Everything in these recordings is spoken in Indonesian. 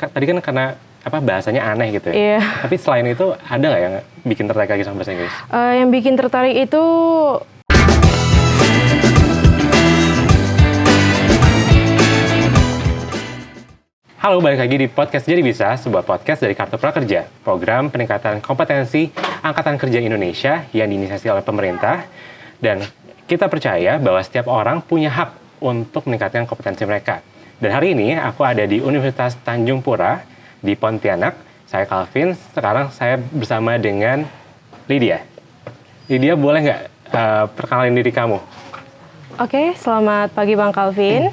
tadi kan karena bahasanya aneh gitu ya. Iya. Tapi selain itu ada nggak yang bikin tertarik lagi sama bahasa Inggris? Yang bikin tertarik itu Halo, balik lagi di Podcast Jadi Bisa, sebuah podcast dari Kartu Prakerja, program peningkatan kompetensi Angkatan Kerja Indonesia yang diinisiasi oleh pemerintah. Dan kita percaya bahwa setiap orang punya hak untuk meningkatkan kompetensi mereka. Dan hari ini aku ada di Universitas Tanjung Pura di Pontianak. Saya Calvin, sekarang saya bersama dengan Lydia. Lydia, boleh nggak perkenalin diri kamu? Oke, selamat pagi Bang Calvin.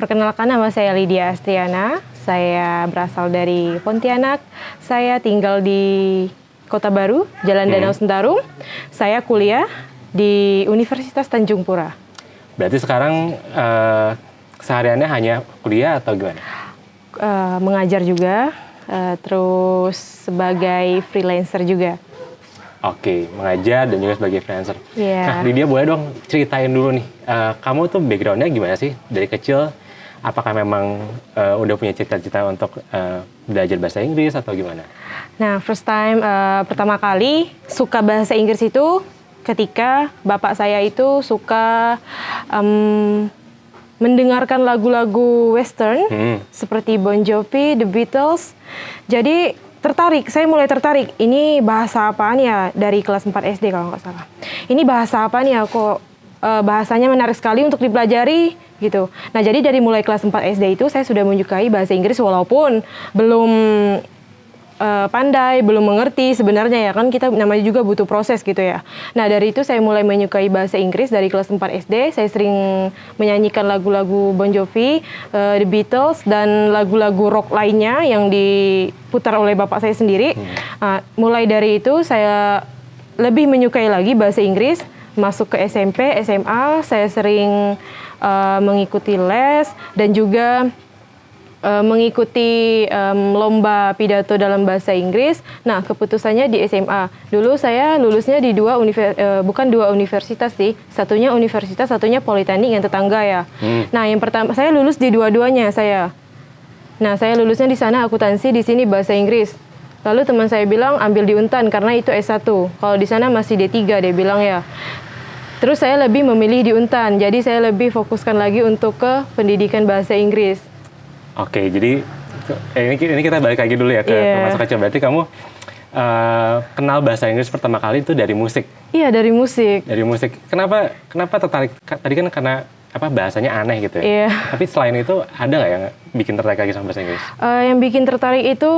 Perkenalkan, nama saya Lydia Astriana. Saya berasal dari Pontianak. Saya tinggal di Kota Baru, Jalan Danau Sentarum. Saya kuliah di Universitas Tanjung Pura. Berarti sekarang kesehariannya hanya kuliah atau gimana? Mengajar juga, terus sebagai freelancer juga. Oke, mengajar dan juga sebagai freelancer. Yeah. Nah, Lydia boleh dong ceritain dulu nih, kamu tuh background-nya gimana sih dari kecil? Apakah memang udah punya cita-cita untuk belajar bahasa Inggris atau gimana? Nah, pertama kali suka bahasa Inggris itu ketika bapak saya itu suka mendengarkan lagu-lagu western seperti Bon Jovi, The Beatles. Jadi saya mulai tertarik. Ini bahasa apaan ya, dari kelas 4 SD kalau nggak salah. Ini bahasa apaan ya, kok bahasanya menarik sekali untuk dipelajari gitu. Nah, jadi dari mulai kelas 4 SD itu saya sudah menyukai bahasa Inggris walaupun belum pandai, belum mengerti sebenarnya ya, kan kita namanya juga butuh proses gitu ya. Nah, dari itu saya mulai menyukai bahasa Inggris dari kelas 4 SD. Saya sering menyanyikan lagu-lagu Bon Jovi, The Beatles, dan lagu-lagu rock lainnya yang diputar oleh bapak saya sendiri. Mulai dari itu saya lebih menyukai lagi bahasa Inggris. Masuk ke SMP, SMA, saya sering mengikuti les dan juga mengikuti lomba pidato dalam bahasa Inggris. Nah, keputusannya di SMA. Dulu saya lulusnya di bukan dua universitas sih. Satunya universitas, satunya politeknik yang tetangga ya. Nah, yang pertama saya lulus di dua-duanya saya. Nah, saya lulusnya di sana akuntansi, di sini bahasa Inggris. Lalu teman saya bilang ambil di Untan karena itu S1. Kalau di sana masih D3 dia bilang ya. Terus saya lebih memilih di Untan. Jadi saya lebih fokuskan lagi untuk ke pendidikan bahasa Inggris. Oke, jadi ini kita balik lagi dulu ya ke masa kecil. Berarti kamu kenal bahasa Inggris pertama kali itu dari musik? Iya, dari musik. Dari musik. Kenapa tertarik? Tadi kan karena bahasanya aneh gitu ya. Iya. Tapi selain itu ada nggak yang bikin tertarik lagi sama bahasa Inggris? Yang bikin tertarik itu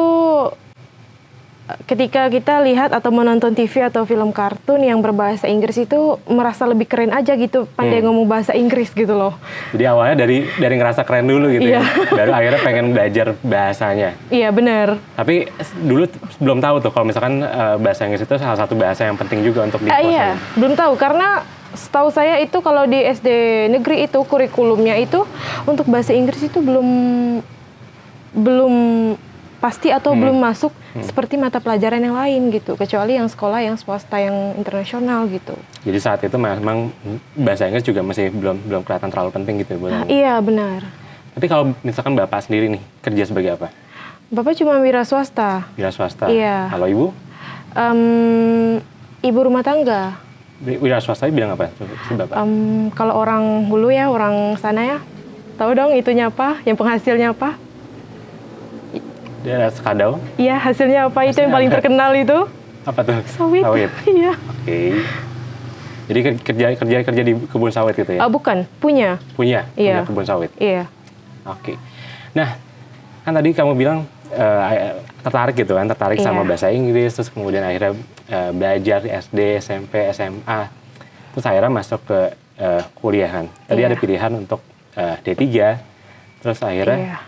ketika kita lihat atau menonton TV atau film kartun yang berbahasa Inggris itu merasa lebih keren aja gitu, pandai ngomong bahasa Inggris gitu loh. Jadi awalnya dari ngerasa keren dulu gitu ya, baru akhirnya pengen belajar bahasanya. Iya, benar. Tapi dulu belum tahu tuh kalau misalkan bahasa Inggris itu salah satu bahasa yang penting juga untuk dikuasai. Iya, belum tahu karena setahu saya itu kalau di SD negeri itu kurikulumnya itu untuk bahasa Inggris itu belum pasti atau belum masuk seperti mata pelajaran yang lain gitu, kecuali yang sekolah yang swasta yang internasional gitu. Jadi saat itu memang bahasa Inggris juga masih belum kelihatan terlalu penting gitu ya? Iya, benar. Tapi kalau misalkan Bapak sendiri nih kerja sebagai apa? Bapak cuma wira swasta. Wira swasta. Iya. Kalau Ibu? Ibu rumah tangga. Wira swasta bilang apa si Bapak? Kalau orang hulu ya, orang sana ya, tahu dong itunya apa, yang penghasilnya apa? Dia sekadau? Iya, hasilnya apa? Itu yang paling terkenal itu. Apa tuh? Sawit. Iya. Oke. Jadi kerja di kebun sawit gitu ya? Bukan, punya. Punya kebun sawit? Iya. Oke. Nah, kan tadi kamu bilang tertarik gitu kan, sama bahasa Inggris, terus kemudian akhirnya belajar di SD, SMP, SMA, terus akhirnya masuk ke kuliah kan. Tadi ada pilihan untuk D3, terus akhirnya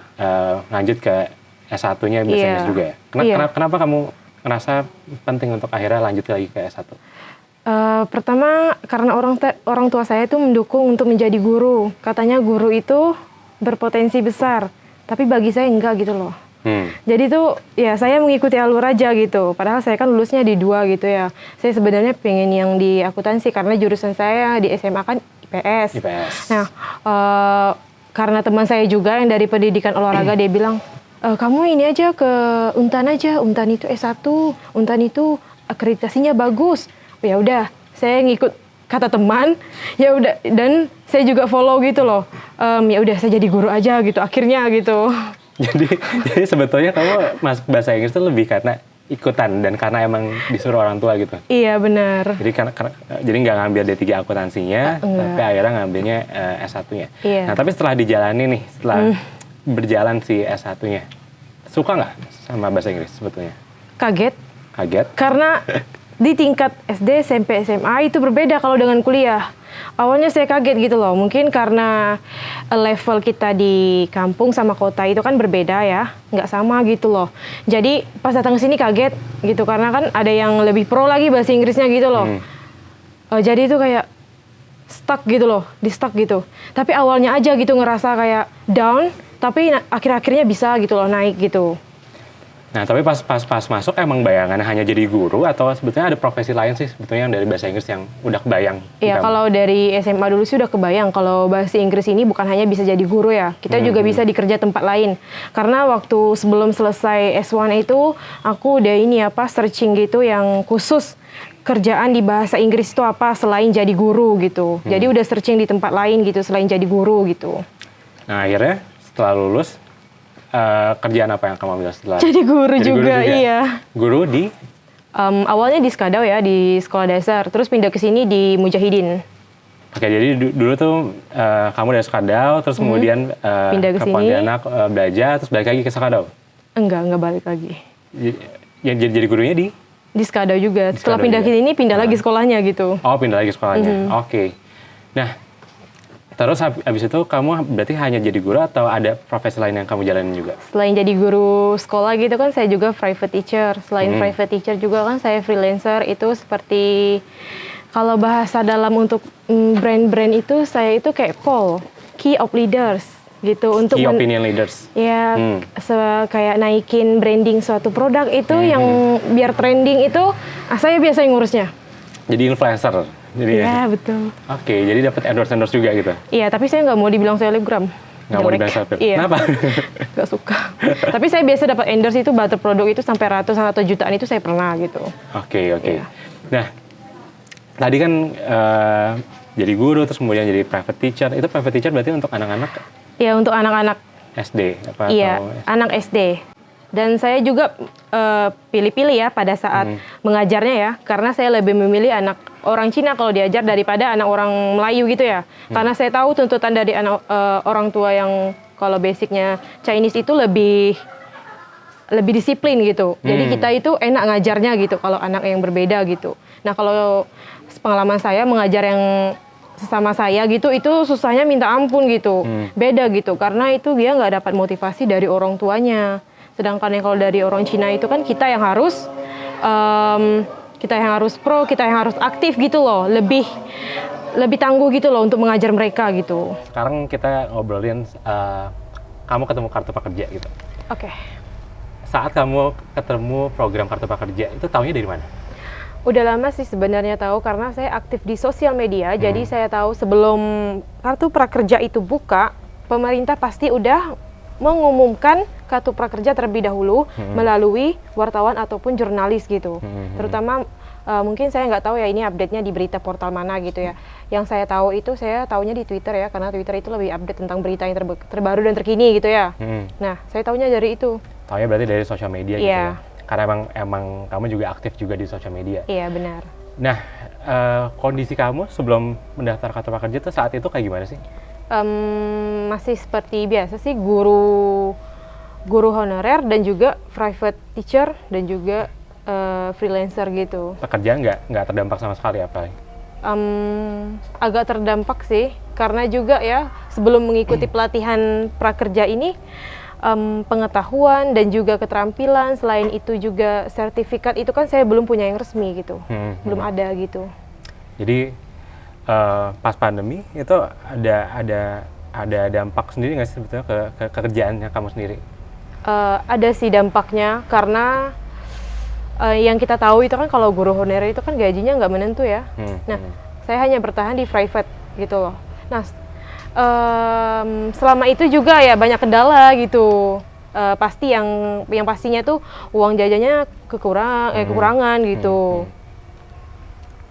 lanjut ke S1-nya bahasa Inggris juga ya? Kenapa kamu ngerasa penting untuk akhirnya lanjut lagi ke S1? Pertama, karena orang tua saya itu mendukung untuk menjadi guru. Katanya guru itu berpotensi besar, tapi bagi saya enggak gitu loh. Jadi tuh ya saya mengikuti alur aja gitu. Padahal saya kan lulusnya di 2 gitu ya. Saya sebenarnya pengen yang di akuntansi karena jurusan saya di SMA kan IPS. Nah, karena teman saya juga yang dari pendidikan olahraga dia bilang, kamu ini aja ke Untan aja, Untan itu S1, Untan itu akreditasinya bagus. Ya udah, saya ngikut kata teman, ya udah, dan saya juga follow gitu loh. Ya udah, saya jadi guru aja gitu, akhirnya gitu. Jadi sebetulnya kamu masuk bahasa Inggris itu lebih karena ikutan dan karena emang disuruh orang tua gitu. Iya benar. Jadi nggak ngambil D3 akuntansinya, tapi akhirnya ngambilnya S1-nya. Iya. Nah tapi setelah dijalani nih, setelah berjalan si S1-nya, suka nggak sama bahasa Inggris sebetulnya? Kaget. Karena di tingkat SD, SMP, SMA itu berbeda kalau dengan kuliah. Awalnya saya kaget gitu loh, mungkin karena level kita di kampung sama kota itu kan berbeda ya, nggak sama gitu loh. Jadi pas datang ke sini kaget gitu, karena kan ada yang lebih pro lagi bahasa Inggrisnya gitu loh. Jadi itu kayak stuck gitu loh, di stuck gitu. Tapi awalnya aja gitu ngerasa kayak down, tapi akhir-akhirnya bisa gitu loh, naik gitu. Nah, tapi pas masuk emang bayangannya hanya jadi guru atau sebetulnya ada profesi lain sih sebetulnya yang dari bahasa Inggris yang udah kebayang? Iya, kalau dari SMA dulu sih udah kebayang kalau bahasa Inggris ini bukan hanya bisa jadi guru ya. Kita juga bisa dikerja tempat lain. Karena waktu sebelum selesai S1 itu aku udah searching gitu yang khusus kerjaan di bahasa Inggris itu apa selain jadi guru gitu. Jadi udah searching di tempat lain gitu selain jadi guru gitu. Nah, akhirnya setelah lulus kerjaan apa yang kamu ambil setelah? Jadi guru juga, iya. Guru di? Awalnya di Skadau ya, di sekolah dasar. Terus pindah ke sini di Mujahidin. Oke, jadi dulu tuh kamu dari Skadau, terus kemudian pindah ke Pontianak belajar, terus balik lagi ke Skadau? Enggak balik lagi. Jadi gurunya di? Di Skadau juga. Setelah pindah ke sini, pindah lagi sekolahnya gitu. Oh, pindah lagi sekolahnya. Oke. Nah, terus habis itu kamu berarti hanya jadi guru atau ada profesi lain yang kamu jalanin juga? Selain jadi guru sekolah gitu kan saya juga private teacher. Selain private teacher juga kan saya freelancer, itu seperti kalau bahasa dalam untuk brand-brand itu saya itu kayak call, key of leaders gitu. Untuk key opinion leaders? Ya, kayak naikin branding suatu produk itu yang biar trending itu saya biasa yang ngurusnya. Jadi influencer? Iya, betul. Oke, jadi dapat endorse juga gitu? Iya, tapi saya nggak mau dibilang selebgram. Nggak mau dibilang selebgram? Iya. Kenapa? Nggak suka. Tapi saya biasa dapat endorse itu butter produk itu sampai ratusan atau jutaan itu saya pernah gitu. Oke. Iya. Nah, tadi kan jadi guru, terus kemudian jadi private teacher. Itu private teacher berarti untuk anak-anak? Iya, untuk anak-anak. SD? Iya, anak SD. Dan saya juga pilih-pilih ya pada saat mengajarnya ya, karena saya lebih memilih anak orang Cina kalau diajar daripada anak orang Melayu gitu ya. Karena saya tahu tuntutan dari anak orang tua yang kalau basicnya Chinese itu lebih disiplin gitu. Jadi kita itu enak ngajarnya gitu kalau anak yang berbeda gitu. Nah, kalau pengalaman saya mengajar yang sesama saya gitu, itu susahnya minta ampun gitu. Beda gitu, karena itu dia nggak dapat motivasi dari orang tuanya. Sedangkan yang kalau dari orang Cina itu kan kita yang harus pro, kita yang harus aktif gitu loh, lebih tangguh gitu loh untuk mengajar mereka gitu. Sekarang kita ngobrolin kamu ketemu Kartu Prakerja gitu. Oke. Saat kamu ketemu program Kartu Prakerja itu taunya dari mana? Udah lama sih sebenarnya tahu karena saya aktif di sosial media. Jadi saya tahu sebelum Kartu Prakerja itu buka, pemerintah pasti udah mengumumkan Kartu Prakerja terlebih dahulu melalui wartawan ataupun jurnalis gitu. Terutama mungkin saya nggak tahu ya ini update-nya di berita portal mana gitu ya. Yang saya tahu itu saya taunya di Twitter ya, karena Twitter itu lebih update tentang berita yang terbaru dan terkini gitu ya. Nah, saya taunya dari itu. Taunya berarti dari sosial media gitu ya? Karena emang kamu juga aktif juga di sosial media. Iya, benar. Nah, kondisi kamu sebelum mendaftar Kartu Prakerja itu saat itu kayak gimana sih? Masih seperti biasa sih, guru honorer dan juga private teacher dan juga freelancer gitu. Pekerjaan nggak terdampak sama sekali apa? Agak terdampak sih, karena juga ya sebelum mengikuti pelatihan prakerja ini pengetahuan dan juga keterampilan, selain itu juga sertifikat itu kan saya belum punya yang resmi gitu, belum ada gitu. Jadi pas pandemi itu ada dampak sendiri nggak sih sebetulnya ke kerjaannya kamu sendiri? Ada sih dampaknya, karena yang kita tahu itu kan kalau guru honorer itu kan gajinya nggak menentu ya. Nah, saya hanya bertahan di private gitu loh. Nah, selama itu juga ya banyak kendala gitu. pasti yang pastinya tuh uang jajannya kekurangan gitu.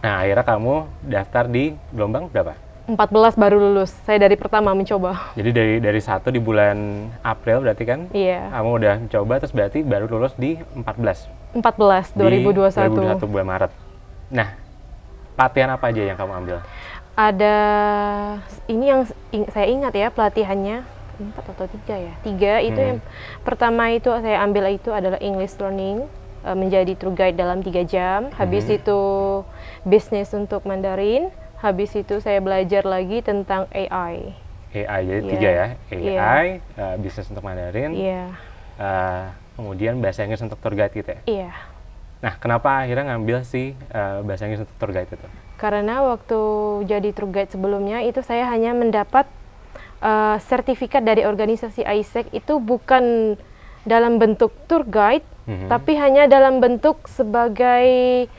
Nah, akhirnya kamu daftar di gelombang berapa? 14 baru lulus. Saya dari pertama mencoba. Jadi dari 1 di bulan April berarti kan? Iya. Kamu udah mencoba terus berarti baru lulus di 14. 2021. Di 2021 bulan Maret. Nah, pelatihan apa aja yang kamu ambil? Ada ini yang saya ingat ya pelatihannya 4 atau 3 ya. 3 itu yang pertama itu saya ambil itu adalah English learning, menjadi tour guide dalam 3 jam. Habis itu bisnis untuk Mandarin. Habis itu saya belajar lagi tentang AI. AI jadi 3 ya. AI, bisnis untuk Mandarin. Kemudian bahasa Inggris untuk tour guide gitu ya. Iya. Nah, kenapa akhirnya ngambil bahasa Inggris untuk tour guide itu? Karena waktu jadi tour guide sebelumnya itu saya hanya mendapat sertifikat dari organisasi AIESEC itu bukan dalam bentuk tour guide, tapi hanya dalam bentuk sebagai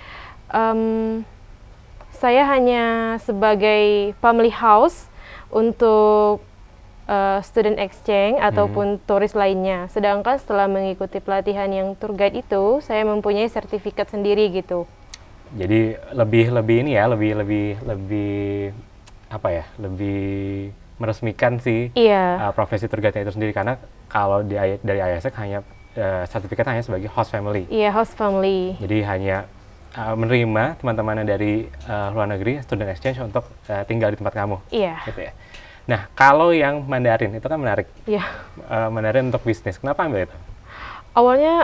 saya hanya sebagai family house untuk student exchange ataupun turis lainnya. Sedangkan setelah mengikuti pelatihan yang tour guide itu, saya mempunyai sertifikat sendiri gitu. Jadi lebih apa ya? Lebih meresmikan sih profesi tour guide itu sendiri, karena kalau dari AIESEC hanya sertifikat hanya sebagai host family. Iya, host family. Jadi hanya menerima teman-teman dari luar negeri student exchange untuk tinggal di tempat kamu. Iya. Gitu ya. Nah, kalau yang Mandarin itu kan menarik. Iya. Mandarin untuk bisnis. Kenapa ambil itu? Awalnya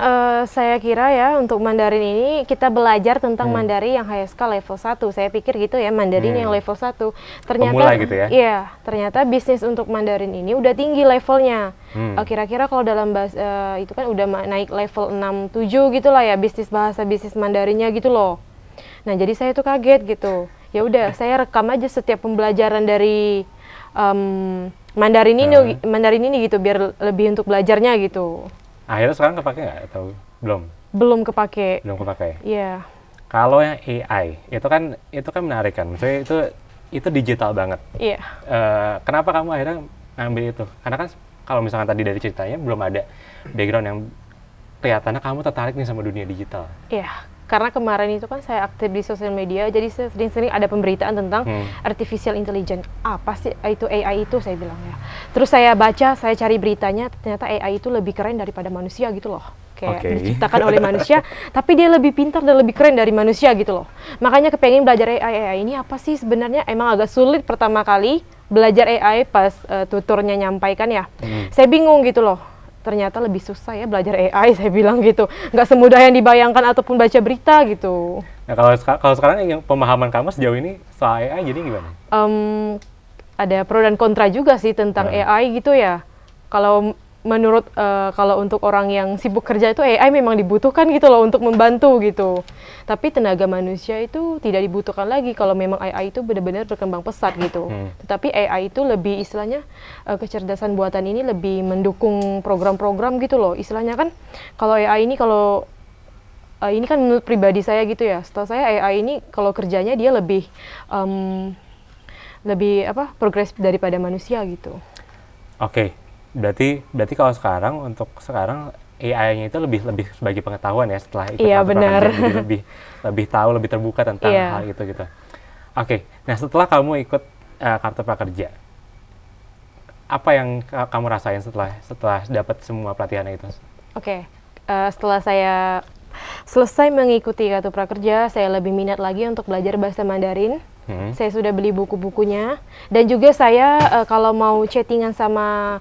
saya kira ya untuk Mandarin ini kita belajar tentang Mandarin yang HSK level 1. Saya pikir gitu ya, Mandarin yang level 1. Ternyata pemula gitu ya? Iya, ternyata bisnis untuk Mandarin ini udah tinggi levelnya. Kira-kira kalau dalam bahasa itu kan udah naik level 6 7 gitu lah ya, bisnis Mandarinnya gitu loh. Nah, jadi saya tuh kaget gitu. Ya udah, saya rekam aja setiap pembelajaran dari Mandarin ini gitu biar lebih untuk belajarnya gitu. Akhirnya sekarang kepake nggak atau belum? Belum kepake. Belum kepake. Iya. Kalau yang AI itu kan menarik kan. Maksudnya itu digital banget. Iya. Kenapa kamu akhirnya ngambil itu? Karena kan kalau misalkan tadi dari ceritanya belum ada background yang kelihatannya kamu tertarik nih sama dunia digital. Iya. Karena kemarin itu kan saya aktif di sosial media, jadi sering-sering ada pemberitaan tentang artificial intelligence. Apa sih itu AI itu, saya bilang ya. Terus saya baca, saya cari beritanya, ternyata AI itu lebih keren daripada manusia gitu loh. Kayak diciptakan oleh manusia, tapi dia lebih pintar dan lebih keren dari manusia gitu loh. Makanya kepengen belajar AI ini apa sih sebenarnya. Emang agak sulit pertama kali belajar AI pas tutornya nyampaikan ya. Saya bingung gitu loh. Ternyata lebih susah ya belajar AI, saya bilang gitu. Nggak semudah yang dibayangkan ataupun baca berita gitu. Nah, kalau sekarang yang pemahaman kamu sejauh ini soal AI jadi gimana? Ada pro dan kontra juga sih tentang AI gitu ya. Kalau menurut kalau untuk orang yang sibuk kerja itu AI memang dibutuhkan gitu loh untuk membantu gitu. Tapi tenaga manusia itu tidak dibutuhkan lagi kalau memang AI itu benar-benar berkembang pesat gitu. Tetapi AI itu lebih istilahnya kecerdasan buatan ini lebih mendukung program-program gitu loh. Istilahnya kan kalau AI ini ini kan menurut pribadi saya gitu ya. Setahu saya AI ini kalau kerjanya dia lebih progresif daripada manusia gitu. Oke. Berarti kalau untuk sekarang AI-nya itu lebih sebagai pengetahuan ya setelah ikut benar. Jadi lebih tahu, lebih terbuka tentang hal itu gitu. Oke. Nah, setelah kamu ikut Kartu Prakerja, apa yang kamu rasain setelah dapat semua pelatihan itu? Oke. Setelah saya selesai mengikuti Kartu Prakerja, saya lebih minat lagi untuk belajar bahasa Mandarin. Saya sudah beli buku-bukunya, dan juga saya kalau mau chattingan sama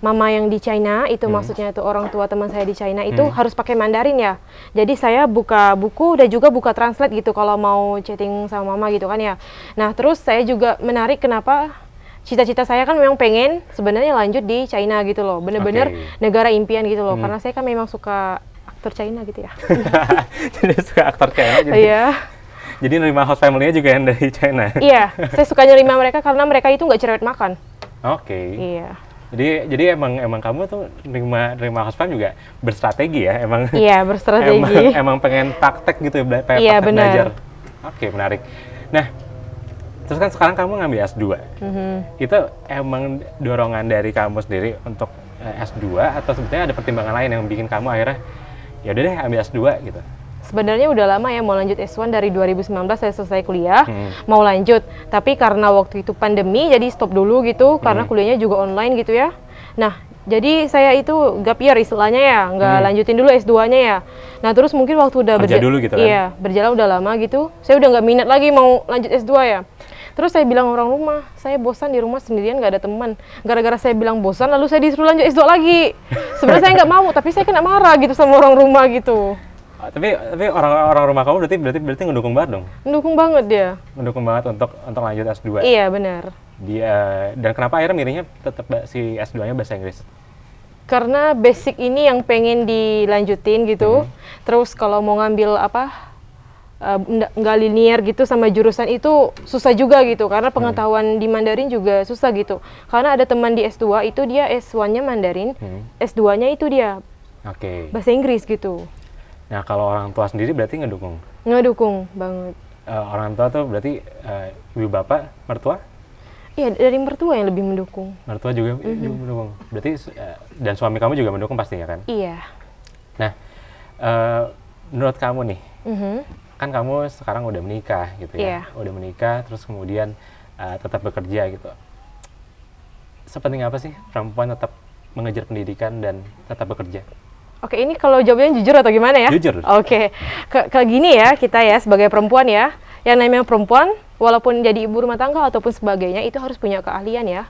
mama yang di China itu maksudnya itu orang tua teman saya di China itu harus pakai Mandarin ya. Jadi saya buka buku dan juga buka translate gitu kalau mau chatting sama mama gitu kan ya. Nah, terus saya juga menarik kenapa cita-cita saya kan memang pengen sebenarnya lanjut di China gitu loh. Bener-bener negara impian gitu loh. Karena saya kan memang suka aktor China gitu ya. Jadi suka aktor China jadi. Iya. Jadi nerima host family-nya juga yang dari China. Iya, saya suka nerima mereka karena mereka itu nggak cerewet makan. Oke. Iya. Jadi emang kamu tuh nerima host fam juga berstrategi ya, emang. Iya, berstrategi. emang pengen praktek gitu, pengen iya, praktek benar. belajar. Oke, menarik. Nah, terus kan sekarang kamu ngambil S2. Itu emang dorongan dari kamu sendiri untuk S2 atau sebetulnya ada pertimbangan lain yang bikin kamu akhirnya ya udah deh ambil S2 gitu? Sebenarnya udah lama ya mau lanjut S1 dari 2019 saya selesai kuliah, mau lanjut. Tapi karena waktu itu pandemi jadi stop dulu gitu, karena kuliahnya juga online gitu ya. Nah, jadi saya itu gap year istilahnya ya, nggak lanjutin dulu S2-nya ya. Nah, terus mungkin waktu udah kerja dulu gitu kan? Iya, berjalan udah lama gitu, saya udah nggak minat lagi mau lanjut S2 ya. Terus saya bilang orang rumah, saya bosan di rumah sendirian nggak ada teman. Gara-gara saya bilang bosan, lalu saya disuruh lanjut S2 lagi. Sebenarnya saya nggak mau, tapi saya kena marah gitu sama orang rumah gitu. Tapi orang rumah kamu berarti ngedukung banget dong? Mendukung banget dia. Mendukung banget untuk lanjut S2. Iya, benar. Dan kenapa akhirnya milihnya tetap si S2-nya bahasa Inggris? Karena basic ini yang pengen dilanjutin gitu. Terus kalau mau ngambil nggak linear gitu sama jurusan itu susah juga gitu. Karena pengetahuan di Mandarin juga susah gitu. Karena ada teman di S2 itu dia S1-nya Mandarin, S2-nya itu dia bahasa Inggris gitu. Nah, kalau orang tua sendiri berarti ngedukung? Ngedukung banget. Orang tua tuh berarti ibu bapak, mertua? Iya, dari mertua yang lebih mendukung. Mertua juga mendukung. Berarti dan suami kamu juga mendukung pastinya kan? Iya. Nah, menurut kamu nih, kan kamu sekarang udah menikah gitu ya? Iya. Udah menikah, terus kemudian tetap bekerja gitu. Sepenting apa sih perempuan tetap mengejar pendidikan dan tetap bekerja? Oke, ini kalau jawabnya jujur atau gimana ya? Jujur. Oke, kayak gini ya kita ya sebagai perempuan ya, yang namanya perempuan walaupun jadi ibu rumah tangga ataupun sebagainya itu harus punya keahlian ya.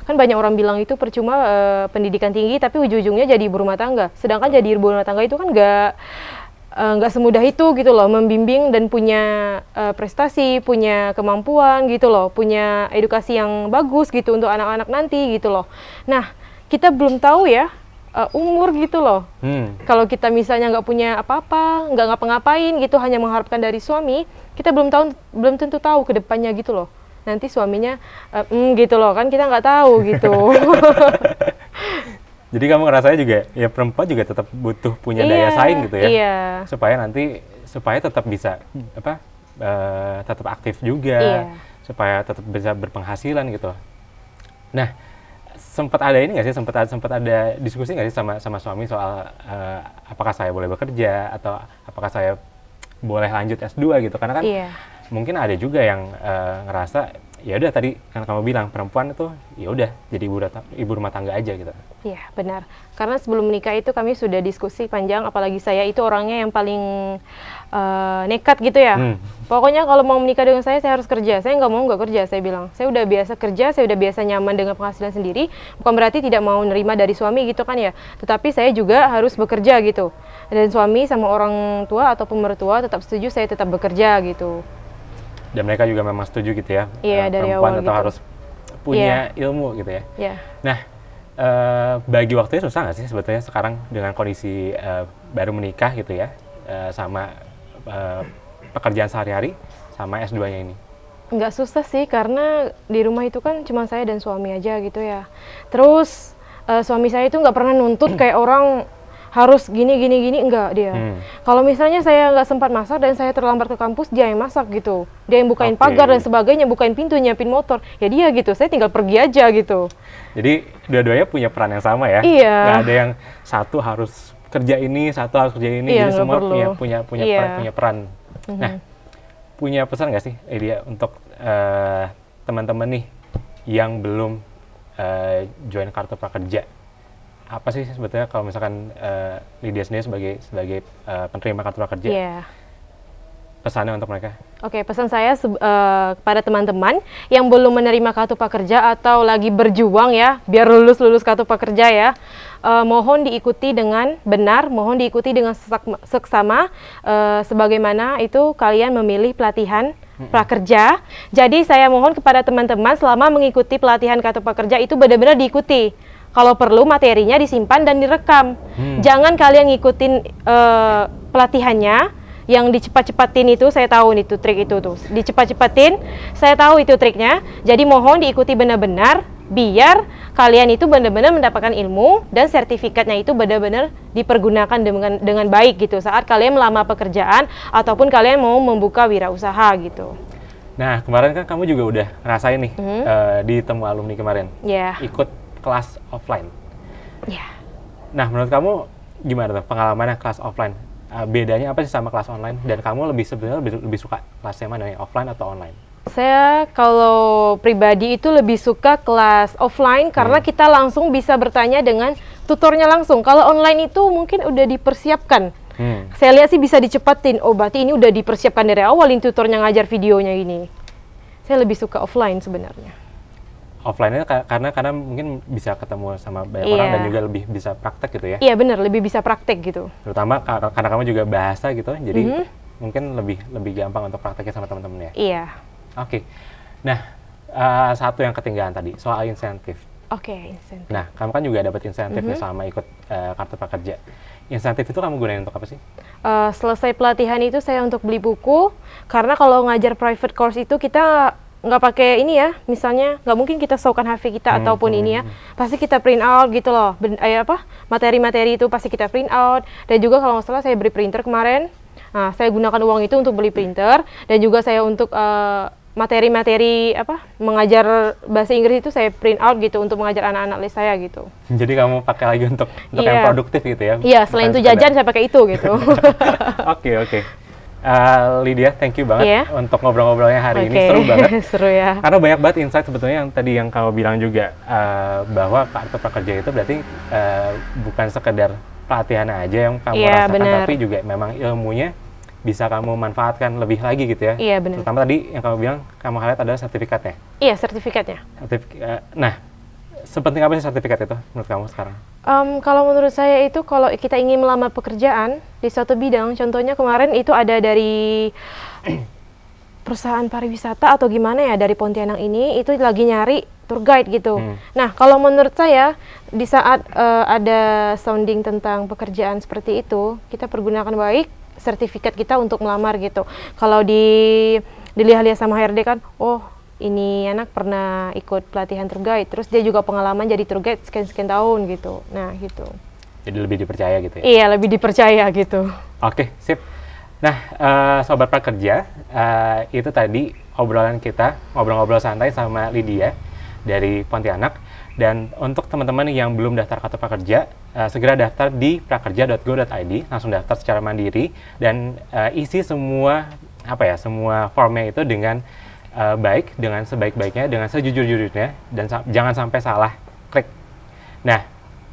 Kan banyak orang bilang itu percuma pendidikan tinggi tapi ujung-ujungnya jadi ibu rumah tangga. Sedangkan jadi ibu rumah tangga itu kan nggak semudah itu gitu loh, membimbing dan punya prestasi, punya kemampuan gitu loh, punya edukasi yang bagus gitu untuk anak-anak nanti gitu loh. Nah, kita belum tahu ya umur gitu loh. Kalau kita misalnya nggak punya apa-apa, nggak ngapa-ngapain gitu, hanya mengharapkan dari suami, kita belum tentu tahu ke depannya gitu loh. Nanti suaminya gitu loh, kan kita nggak tahu gitu. Jadi kamu ngerasanya juga ya perempuan juga tetap butuh punya daya saing gitu ya? Iya. Supaya tetap bisa tetap aktif juga, supaya tetap bisa berpenghasilan gitu. Nah, sempat ada ini nggak sih, sempat ada diskusi nggak sih sama suami soal apakah saya boleh bekerja atau apakah saya boleh lanjut S2 gitu, karena kan mungkin ada juga yang ngerasa ya udah tadi kan kamu bilang perempuan itu ya udah jadi ibu rumah tangga aja gitu. Iya, benar. Karena sebelum menikah itu kami sudah diskusi panjang, apalagi saya itu orangnya yang paling nekat gitu ya. Pokoknya kalau mau menikah dengan saya harus kerja. Saya nggak kerja, saya bilang. Saya udah biasa kerja, saya udah biasa nyaman dengan penghasilan sendiri. Bukan berarti tidak mau nerima dari suami gitu kan ya. Tetapi saya juga harus bekerja gitu. Dan suami sama orang tua ataupun mertua tetap setuju saya tetap bekerja gitu. Dan mereka juga memang setuju gitu ya. Iya, dari perempuan awal tetap gitu. harus punya ilmu gitu ya. Iya. Nah, bagi waktunya susah nggak sih sebetulnya sekarang dengan kondisi baru menikah gitu ya, sama pekerjaan sehari-hari sama S2-nya ini? Nggak susah sih, karena di rumah itu kan cuma saya dan suami aja gitu ya. Terus suami saya itu nggak pernah nuntut kayak orang harus gini, enggak dia. Kalau misalnya saya nggak sempat masak dan saya terlambat ke kampus, dia yang masak gitu. Dia yang bukain pagar dan sebagainya, bukain pintu, nyiapin motor. Ya dia gitu, saya tinggal pergi aja gitu. Jadi dua-duanya punya peran yang sama ya? Iya. Nggak ada yang satu harus kerja ini, satu harus kerja ini, Iya, jadi semua perlu. punya peran. Nah, punya pesan nggak sih Lydia untuk teman-teman nih yang belum join Kartu Prakerja? Apa sih sebetulnya kalau misalkan Lydia sendiri sebagai penerima Kartu Prakerja, pesannya untuk mereka? Oke, pesan saya kepada teman-teman yang belum menerima Kartu Prakerja atau lagi berjuang ya biar lulus Kartu Prakerja ya, mohon diikuti dengan benar, mohon diikuti dengan seksama, sebagaimana itu kalian memilih pelatihan prakerja. Jadi saya mohon kepada teman-teman selama mengikuti pelatihan Kartu Prakerja itu benar-benar diikuti. Kalau perlu materinya disimpan dan direkam. Jangan kalian ngikutin pelatihannya yang dicepat-cepatin itu, saya tahu itu trik itu tuh. Dicepat-cepatin, saya tahu itu triknya. Jadi mohon diikuti benar-benar biar kalian itu benar-benar mendapatkan ilmu dan sertifikatnya itu benar-benar dipergunakan dengan baik gitu saat kalian melamar pekerjaan ataupun kalian mau membuka wirausaha gitu. Nah, kemarin kan kamu juga udah ngerasain nih di Temu Alumni kemarin. Ikut kelas offline. Iya. Nah, menurut kamu gimana tuh pengalamannya kelas offline? Bedanya apa sih sama kelas online? Dan kamu sebenarnya lebih suka kelas yang mana nih, offline atau online? Saya kalau pribadi itu lebih suka kelas offline karena kita langsung bisa bertanya dengan tutornya langsung. Kalau online itu mungkin udah dipersiapkan. Saya lihat sih bisa dicepatin. Oh, berarti ini udah dipersiapkan dari awal ini tutornya ngajar videonya ini. Saya lebih suka offline sebenarnya. Offline-nya karena mungkin bisa ketemu sama banyak orang dan juga lebih bisa praktek gitu ya? Iya benar, lebih bisa praktek gitu. Terutama karena kamu juga bahasa gitu, jadi mungkin lebih gampang untuk prakteknya sama teman-teman ya? Iya. Oke. Nah, satu yang ketinggalan tadi, soal insentif. Oke, insentif. Nah, kamu kan juga dapat insentif nih selama ikut Kartu Prakerja. Insentif itu kamu gunain untuk apa sih? Selesai pelatihan itu saya untuk beli buku, karena kalau ngajar private course itu kita nggak pakai ini ya, misalnya nggak mungkin kita saukan HP kita ataupun ini ya, pasti kita print out gitu loh, materi-materi itu pasti kita print out, dan juga kalau nggak salah saya beli printer kemarin, nah saya gunakan uang itu untuk beli printer, dan juga saya untuk materi-materi mengajar bahasa Inggris itu saya print out gitu untuk mengajar anak-anak les saya gitu. Jadi kamu pakai lagi untuk yang produktif gitu ya? Iya, selain itu jajan saya pakai itu gitu. Oke. Lydia, thank you banget untuk ngobrol-ngobrolnya hari ini, seru banget. Seru ya. Karena banyak banget insight sebetulnya yang tadi yang kamu bilang juga, bahwa Kartu Prakerja itu berarti bukan sekedar pelatihan aja yang kamu rasakan, tapi juga memang ilmunya bisa kamu manfaatkan lebih lagi gitu ya. Iya benar. Terutama tadi yang kamu bilang, kamu highlight adalah sertifikatnya. Iya, sertifikatnya. Nah, sepenting apa sih sertifikat itu menurut kamu sekarang? Kalau menurut saya itu kalau kita ingin melamar pekerjaan di suatu bidang, contohnya kemarin itu ada dari perusahaan pariwisata atau gimana ya, dari Pontianak ini, itu lagi nyari tour guide gitu. Nah, kalau menurut saya di saat ada sounding tentang pekerjaan seperti itu, kita pergunakan baik sertifikat kita untuk melamar gitu. Kalau dilihat-lihat sama HRD kan, oh ini anak pernah ikut pelatihan tour guide, terus dia juga pengalaman jadi tour guide sekian tahun gitu. Nah gitu. Jadi lebih dipercaya gitu ya? Iya, lebih dipercaya gitu. Oke, sip. Nah, Sobat Prakerja, itu tadi obrolan kita, ngobrol-ngobrol santai sama Lydia dari Pontianak. Dan untuk teman-teman yang belum daftar Kartu Prakerja, segera daftar di prakerja.go.id, langsung daftar secara mandiri dan isi semua formnya itu dengan baik, dengan sebaik-baiknya, dengan sejujur-jujurnya, dan jangan sampai salah klik. Nah,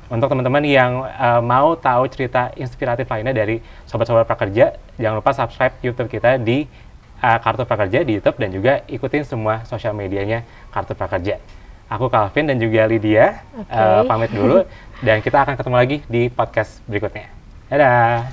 untuk teman-teman yang mau tahu cerita inspiratif lainnya dari Sobat-Sobat Prakerja, jangan lupa subscribe YouTube kita di Kartu Prakerja di YouTube dan juga ikutin semua sosial medianya Kartu Prakerja. Aku Calvin dan juga Lydia pamit dulu dan kita akan ketemu lagi di podcast berikutnya. Dadah!